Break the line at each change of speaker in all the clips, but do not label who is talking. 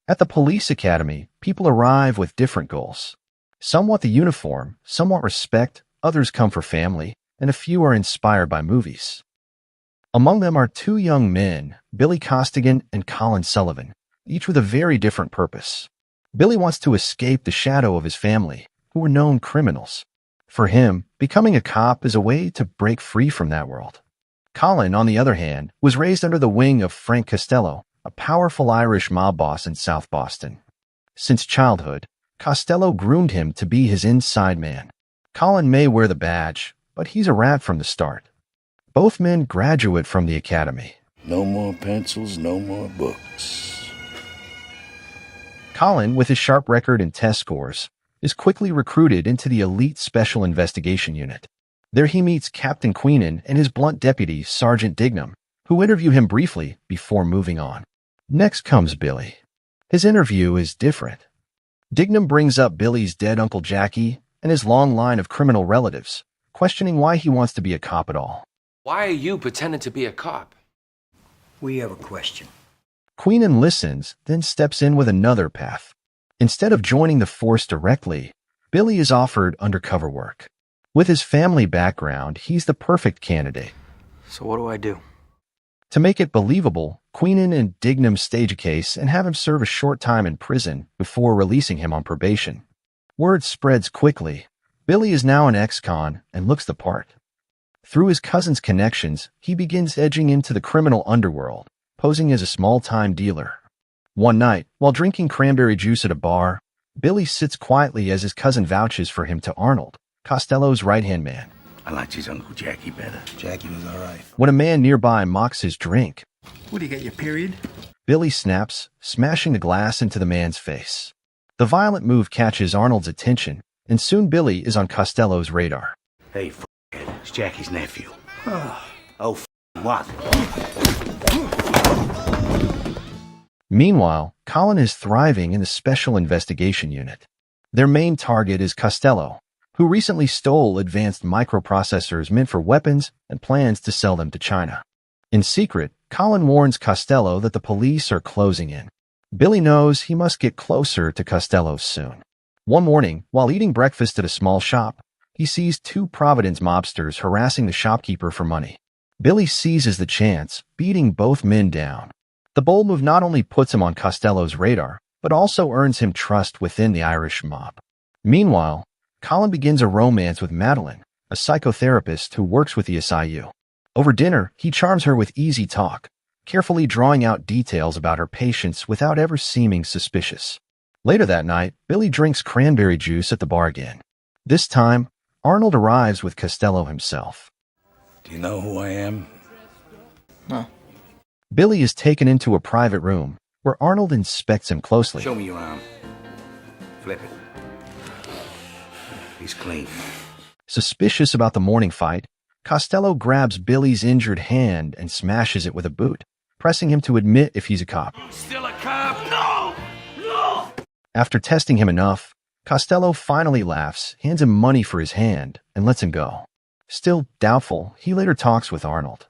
At the police academy, people arrive with different goals. Some want the uniform, some want respect, others come for family, and a few are inspired by movies. Among them are two young men, Billy Costigan and Colin Sullivan, each with a very different purpose. Billy wants to escape the shadow of his family, who were known criminals. For him, becoming a cop is a way to break free from that world. Colin, on the other hand, was raised under the wing of Frank Costello, a powerful Irish mob boss in South Boston. Since childhood, Costello groomed him to be his inside man. Colin may wear the badge, but he's a rat from the start. Both men graduate from the academy.
No more pencils, no more books.
Colin, with his sharp record and test scores, is quickly recruited into the elite Special Investigation Unit. There he meets Captain Queenan and his blunt deputy, Sergeant Dignam, who interview him briefly before moving on. Next comes Billy. His interview is different. Dignam brings up Billy's dead Uncle Jackie and his long line of criminal relatives, questioning why he wants to be a cop at all.
Why are you pretending to be a cop?
We have a question.
Queenan listens, then steps in with another path. Instead of joining the force directly, Billy is offered undercover work. With his family background, he's the perfect candidate.
So what do I do?
To make it believable, Queenan and Dignam stage a case and have him serve a short time in prison before releasing him on probation. Word spreads quickly. Billy is now an ex-con and looks the part. Through his cousin's connections, he begins edging into the criminal underworld, posing as a small-time dealer. One night, while drinking cranberry juice at a bar, Billy sits quietly as his cousin vouches for him to Arnold, Costello's right-hand man.
I liked his Uncle Jackie better.
Jackie was all right.
When a man nearby mocks his drink,
What, do you get your period?
Billy snaps, smashing the glass into the man's face. The violent move catches Arnold's attention, and soon Billy is on Costello's radar.
Hey, f***head, it's Jackie's nephew. Oh, what?
Meanwhile, Colin is thriving in the Special Investigation Unit. Their main target is Costello, who recently stole advanced microprocessors meant for weapons and plans to sell them to China. In secret, Colin warns Costello that the police are closing in. Billy knows he must get closer to Costello soon. One morning, while eating breakfast at a small shop, he sees two Providence mobsters harassing the shopkeeper for money. Billy seizes the chance, beating both men down. The bold move not only puts him on Costello's radar, but also earns him trust within the Irish mob. Meanwhile, Colin begins a romance with Madeline, a psychotherapist who works with the SIU. Over dinner, he charms her with easy talk, carefully drawing out details about her patients without ever seeming suspicious. Later that night, Billy drinks cranberry juice at the bar again. This time, Arnold arrives with Costello himself.
Do you know who I am?
No.
Billy is taken into a private room, where Arnold inspects him closely.
Show me your arm. Flip it. He's clean.
Suspicious about the morning fight, Costello grabs Billy's injured hand and smashes it with a boot, pressing him to admit if he's a cop.
Still a cop? No! No!
After testing him enough, Costello finally laughs, hands him money for his hand, and lets him go. Still doubtful, he later talks with Arnold.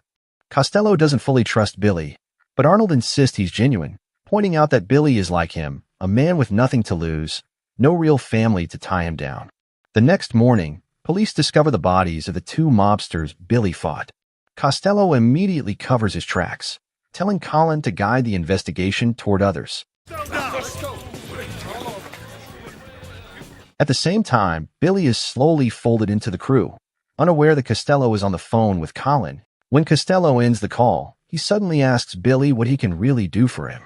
Costello doesn't fully trust Billy, but Arnold insists he's genuine, pointing out that Billy is like him, a man with nothing to lose, no real family to tie him down. The next morning, police discover the bodies of the two mobsters Billy fought. Costello immediately covers his tracks, telling Colin to guide the investigation toward others. At the same time, Billy is slowly folded into the crew, unaware that Costello is on the phone with Colin. When Costello ends the call, he suddenly asks Billy what he can really do for him.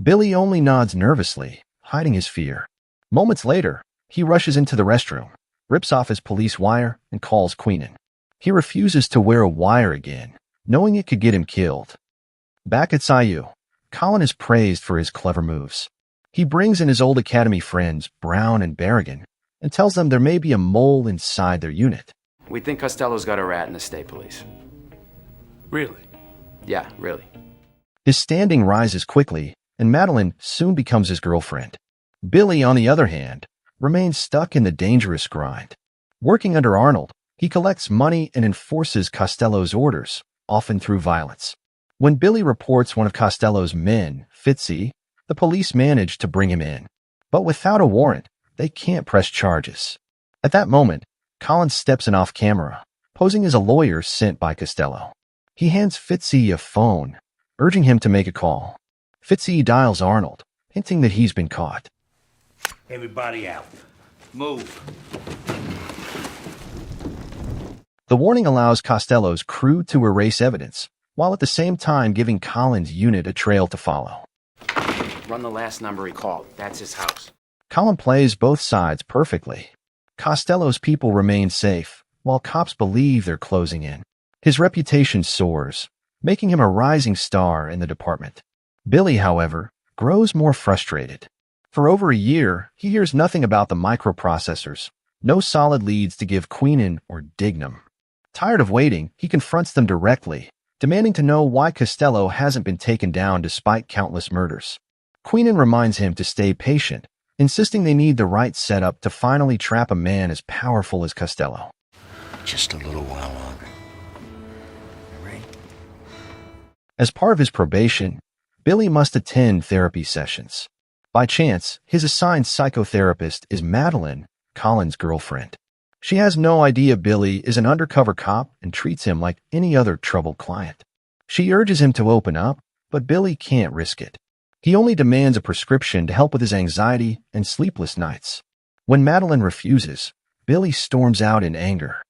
Billy only nods nervously, hiding his fear. Moments later, he rushes into the restroom, rips off his police wire, and calls Queenan. He refuses to wear a wire again, knowing it could get him killed. Back at SIU, Colin is praised for his clever moves. He brings in his old academy friends, Brown and Berrigan, and tells them there may be a mole inside their unit.
We think Costello's got a rat in the state police.
Really?
Yeah, really.
His standing rises quickly, and Madeline soon becomes his girlfriend. Billy, on the other hand, remains stuck in the dangerous grind. Working under Arnold, he collects money and enforces Costello's orders, often through violence. When Billy reports one of Costello's men, Fitzy, The police manage to bring him in, but without a warrant, they can't press charges. At that moment, Collins steps in off camera, posing as a lawyer sent by Costello. He hands Fitzy a phone, urging him to make a call. Fitzy dials Arnold, hinting that he's been caught.
Everybody out. Move.
The warning allows Costello's crew to erase evidence, while at the same time giving Collins' unit a trail to follow.
Run the last number he called. That's his house.
Collins plays both sides perfectly. Costello's people remain safe, while cops believe they're closing in. His reputation soars, making him a rising star in the department. Billy, however, grows more frustrated. For over a year, he hears nothing about the microprocessors, no solid leads to give Queenan or Dignam. Tired of waiting, he confronts them directly, demanding to know why Costello hasn't been taken down despite countless murders. Queenan reminds him to stay patient, insisting they need the right setup to finally trap a man as powerful as Costello.
Just a little while longer.
Right?
As part of his probation, Billy must attend therapy sessions. By chance, his assigned psychotherapist is Madeline, Collins' girlfriend. She has no idea Billy is an undercover cop and treats him like any other troubled client. She urges him to open up, but Billy can't risk it. He only demands a prescription to help with his anxiety and sleepless nights. When Madeline refuses, Billy storms out in anger.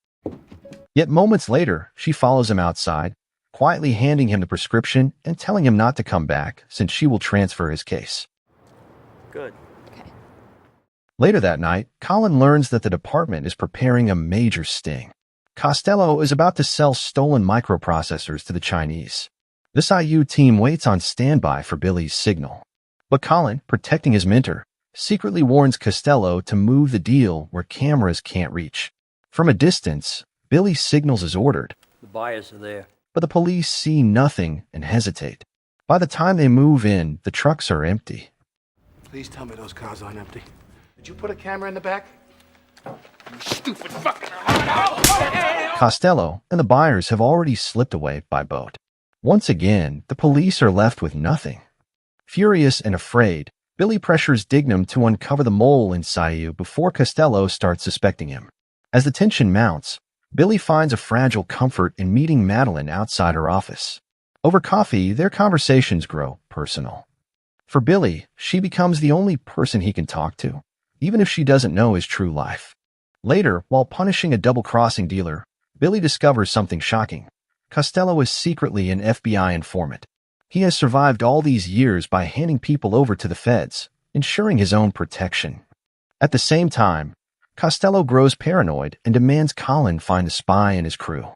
Yet moments later, she follows him outside, quietly handing him the prescription and telling him not to come back since she will transfer his case.
Good.
Later that night, Colin learns that the department is preparing a major sting. Costello is about to sell stolen microprocessors to the Chinese. This IU team waits on standby for Billy's signal. But Colin, protecting his mentor, secretly warns Costello to move the deal where cameras can't reach. From a distance, Billy signals as ordered.
The buyers are there.
But the police see nothing and hesitate. By the time they move in, the trucks are empty.
Please tell me those cars aren't empty. Did you put a camera in the back? You stupid fucking...
Costello and the buyers have already slipped away by boat. Once again, the police are left with nothing. Furious and afraid, Billy pressures Dignam to uncover the mole in Sayu before Costello starts suspecting him. As the tension mounts, Billy finds a fragile comfort in meeting Madeline outside her office. Over coffee, their conversations grow personal. For Billy, she becomes the only person he can talk to, even if she doesn't know his true life. Later, while punishing a double-crossing dealer, Billy discovers something shocking. Costello is secretly an FBI informant. He has survived all these years by handing people over to the feds, ensuring his own protection. At the same time, Costello grows paranoid and demands Colin find the spy and his crew.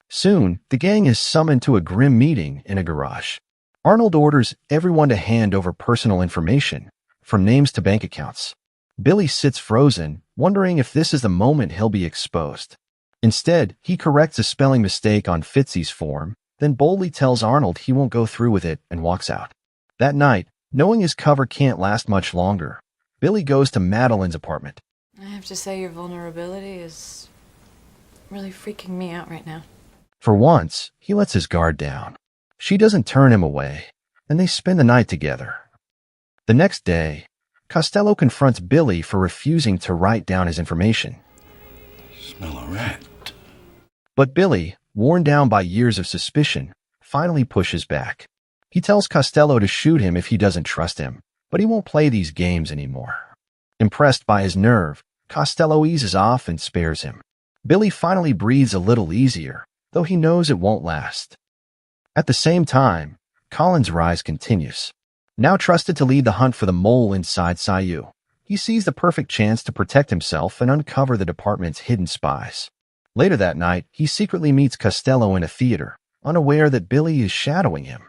Soon, the gang is summoned to a grim meeting in a garage. Arnold orders everyone to hand over personal information, from names to bank accounts. Billy sits frozen, wondering if this is the moment he'll be exposed. Instead, he corrects a spelling mistake on Fitzy's form, then boldly tells Arnold he won't go through with it and walks out. That night, knowing his cover can't last much longer, Billy goes to Madeline's apartment.
I have to say your vulnerability is really freaking me out right now.
For once, he lets his guard down. She doesn't turn him away, and they spend the night together. The next day, Costello confronts Billy for refusing to write down his information.
Smell a rat.
But Billy, worn down by years of suspicion, finally pushes back. He tells Costello to shoot him if he doesn't trust him, but he won't play these games anymore. Impressed by his nerve, Costello eases off and spares him. Billy finally breathes a little easier, though he knows it won't last. At the same time, Colin's rise continues. Now trusted to lead the hunt for the mole inside Sayu, he sees the perfect chance to protect himself and uncover the department's hidden spies. Later that night, he secretly meets Costello in a theater, unaware that Billy is shadowing him.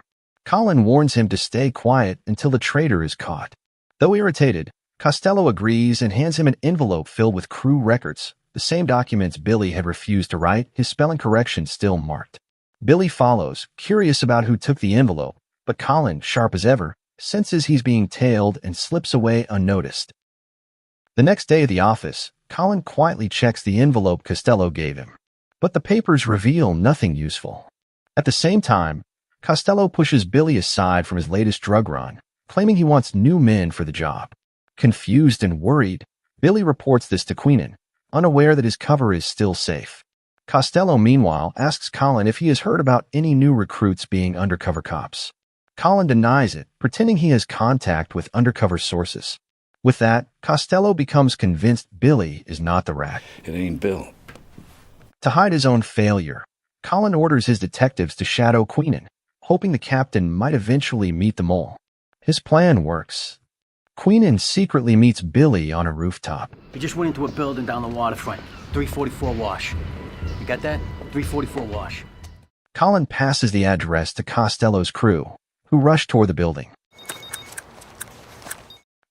Colin warns him to stay quiet until the traitor is caught. Though irritated, Costello agrees and hands him an envelope filled with crew records, the same documents Billy had refused to write, his spelling correction still marked. Billy follows, curious about who took the envelope, but Colin, sharp as ever, senses he's being tailed and slips away unnoticed. The next day at the office, Colin quietly checks the envelope Costello gave him. But the papers reveal nothing useful. At the same time, Costello pushes Billy aside from his latest drug run, claiming he wants new men for the job. Confused and worried, Billy reports this to Queenan, unaware that his cover is still safe. Costello, meanwhile, asks Colin if he has heard about any new recruits being undercover cops. Colin denies it, pretending he has contact with undercover sources. With that, Costello becomes convinced Billy is not the rat.
It ain't Bill.
To hide his own failure, Colin orders his detectives to shadow Queenan, hoping the captain might eventually meet the mole. His plan works. Queenan secretly meets Billy on a rooftop.
We just went into a building down the waterfront. 344 Wash. You got that? 344 Wash.
Colin passes the address to Costello's crew, who rush toward the building.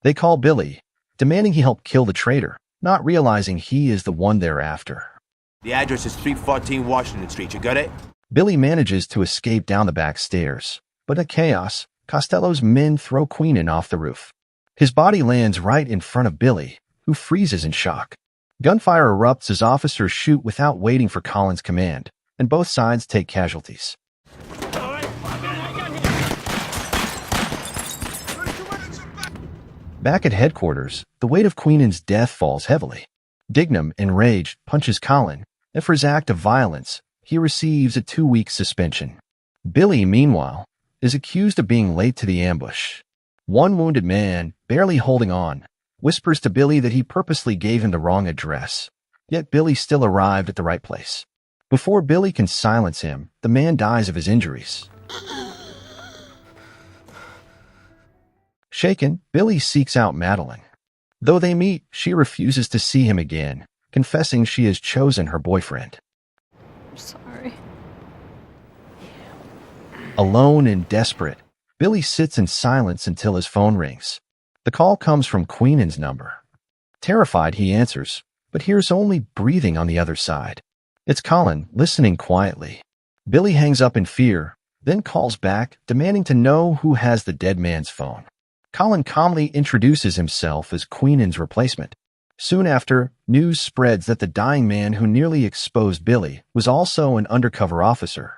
They call Billy, demanding he help kill the traitor, not realizing he is the one they're after.
The address is 314 Washington Street. You got it?
Billy manages to escape down the back stairs, but in chaos, Costello's men throw Queenan off the roof. His body lands right in front of Billy, who freezes in shock. Gunfire erupts as officers shoot without waiting for Colin's command, and both sides take casualties. Back at headquarters, the weight of Queenan's death falls heavily. Dignam, enraged, punches Colin, and for his act of violence, he receives a 2-week suspension. Billy, meanwhile, is accused of being late to the ambush. One wounded man, barely holding on, whispers to Billy that he purposely gave him the wrong address, yet Billy still arrived at the right place. Before Billy can silence him, the man dies of his injuries. Shaken, Billy seeks out Madeline. Though they meet, she refuses to see him again, confessing she has chosen her boyfriend.
I'm sorry.
Alone and desperate, Billy sits in silence until his phone rings. The call comes from Queenan's number. Terrified, he answers, but hears only breathing on the other side. It's Colin, listening quietly. Billy hangs up in fear, then calls back, demanding to know who has the dead man's phone. Colin calmly introduces himself as Queenan's replacement. Soon after, news spreads that the dying man who nearly exposed Billy was also an undercover officer.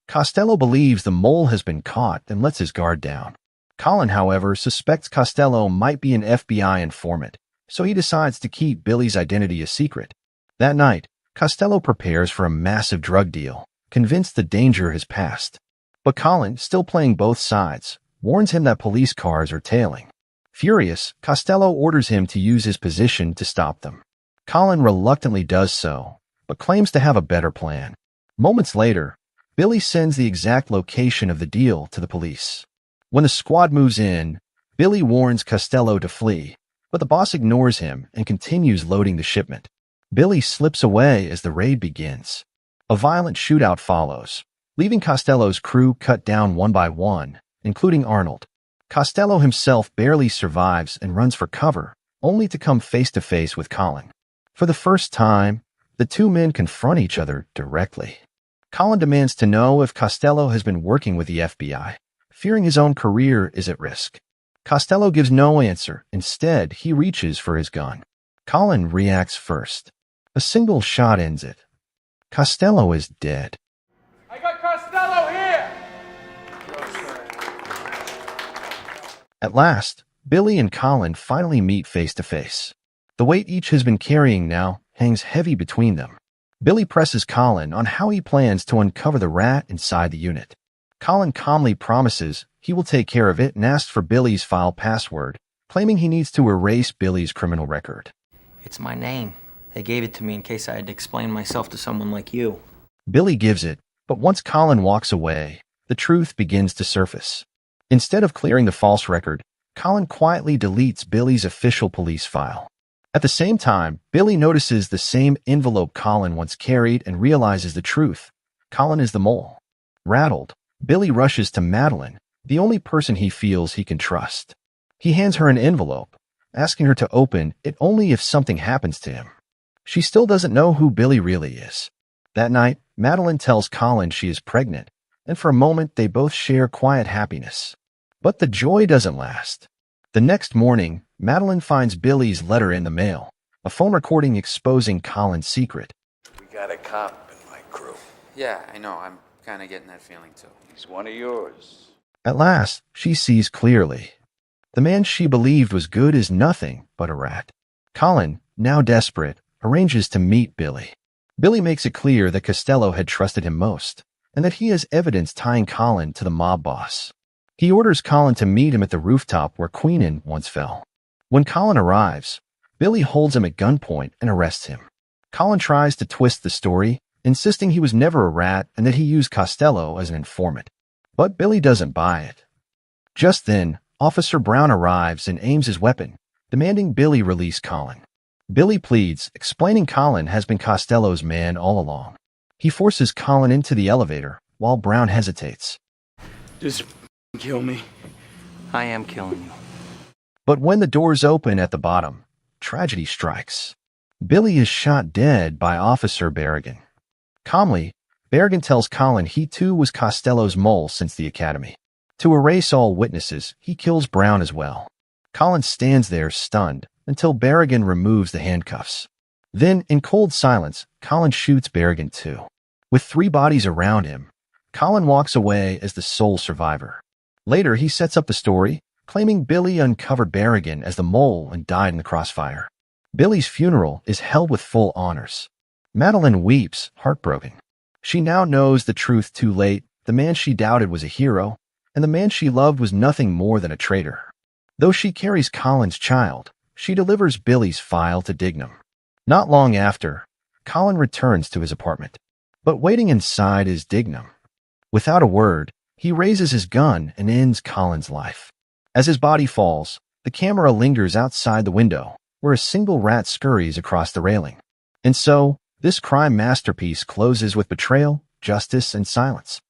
Costello believes the mole has been caught and lets his guard down. Colin, however, suspects Costello might be an FBI informant, so he decides to keep Billy's identity a secret. That night, Costello prepares for a massive drug deal, convinced the danger has passed. But Colin, still playing both sides, warns him that police cars are tailing. Furious, Costello orders him to use his position to stop them. Colin reluctantly does so, but claims to have a better plan. Moments later, Billy sends the exact location of the deal to the police. When the squad moves in, Billy warns Costello to flee, but the boss ignores him and continues loading the shipment. Billy slips away as the raid begins. A violent shootout follows, leaving Costello's crew cut down one by one, including Arnold. Costello himself barely survives and runs for cover, only to come face to face with Colin. For the first time, the two men confront each other directly. Colin demands to know if Costello has been working with the FBI, fearing his own career is at risk. Costello gives no answer. Instead, he reaches for his gun. Colin reacts first. A single shot ends it. Costello is dead.
I got Costello here!
At last, Billy and Colin finally meet face to face. The weight each has been carrying now hangs heavy between them. Billy presses Colin on how he plans to uncover the rat inside the unit. Colin calmly promises he will take care of it and asks for Billy's file password, claiming he needs to erase Billy's criminal record.
It's my name. They gave it to me in case I had to explain myself to someone like you.
Billy gives it, but once Colin walks away, the truth begins to surface. Instead of clearing the false record, Colin quietly deletes Billy's official police file. At the same time, Billy notices the same envelope Colin once carried and realizes the truth. Colin is the mole. Rattled, Billy rushes to Madeline, the only person he feels he can trust. He hands her an envelope, asking her to open it only if something happens to him. She still doesn't know who Billy really is. That night, Madeline tells Colin she is pregnant, and for a moment they both share quiet happiness. But the joy doesn't last. The next morning, Madeline finds Billy's letter in the mail, a phone recording exposing Colin's secret.
We got a cop in my crew.
Yeah, I know. I'm kind of getting that feeling, too.
He's one of yours.
At last, she sees clearly. The man she believed was good is nothing but a rat. Colin, now desperate, arranges to meet Billy. Billy makes it clear that Costello had trusted him most, and that he has evidence tying Colin to the mob boss. He orders Colin to meet him at the rooftop where Queenan once fell. When Colin arrives, Billy holds him at gunpoint and arrests him. Colin tries to twist the story, insisting he was never a rat and that he used Costello as an informant. But Billy doesn't buy it. Just then, Officer Brown arrives and aims his weapon, demanding Billy release Colin. Billy pleads, explaining Colin has been Costello's man all along. He forces Colin into the elevator, while Brown hesitates.
Just kill me.
I am killing you.
But when the doors open at the bottom, tragedy strikes. Billy is shot dead by Officer Berrigan. Calmly, Berrigan tells Colin he too was Costello's mole since the academy. To erase all witnesses, he kills Brown as well. Colin stands there stunned until Berrigan removes the handcuffs. Then, in cold silence, Colin shoots Berrigan too. With 3 bodies around him, Colin walks away as the sole survivor. Later, he sets up the story, claiming Billy uncovered Berrigan as the mole and died in the crossfire. Billy's funeral is held with full honors. Madeline weeps, heartbroken. She now knows the truth too late. The man she doubted was a hero, and the man she loved was nothing more than a traitor. Though she carries Colin's child, she delivers Billy's file to Dignam. Not long after, Colin returns to his apartment. But waiting inside is Dignam. Without a word, he raises his gun and ends Colin's life. As his body falls, the camera lingers outside the window, where a single rat scurries across the railing. And so, this crime masterpiece closes with betrayal, justice, and silence.